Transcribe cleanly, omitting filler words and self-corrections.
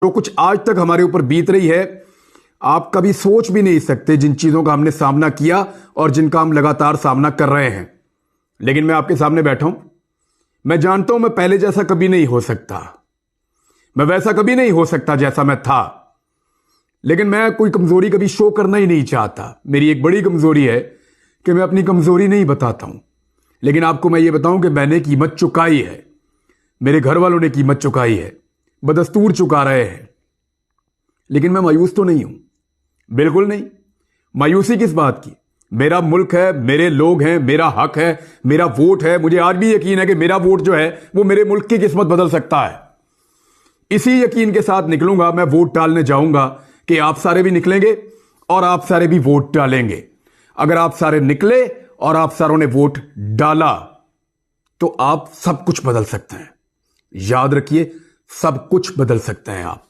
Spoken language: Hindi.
जो कुछ आज तक हमारे ऊपर बीत रही है, आप कभी सोच भी नहीं सकते जिन चीजों का हमने सामना किया और जिनका हम लगातार सामना कर रहे हैं। लेकिन मैं आपके सामने बैठा हूं, मैं जानता हूं मैं पहले जैसा कभी नहीं हो सकता, मैं वैसा कभी नहीं हो सकता जैसा मैं था। लेकिन मैं कोई कमजोरी कभी शो करना ही नहीं चाहता। मेरी एक बड़ी कमजोरी है कि मैं अपनी कमजोरी नहीं बताता हूं। लेकिन आपको मैं ये बताऊं कि मैंने कीमत चुकाई है, मेरे घर वालों ने कीमत चुकाई है, बदस्तूर चुका रहे हैं। लेकिन मैं मायूस तो नहीं हूं, बिल्कुल नहीं। मायूसी किस बात की? मेरा मुल्क है, मेरे लोग हैं, मेरा हक है, मेरा वोट है। मुझे आज भी यकीन है कि मेरा वोट जो है वो मेरे मुल्क की किस्मत बदल सकता है। इसी यकीन के साथ निकलूंगा, मैं वोट डालने जाऊंगा कि आप सारे भी निकलेंगे और आप सारे भी वोट डालेंगे। अगर आप सारे निकले और आप सारों ने वोट डाला तो आप सब कुछ बदल सकते हैं। याद रखिए, सब कुछ बदल सकते हैं आप।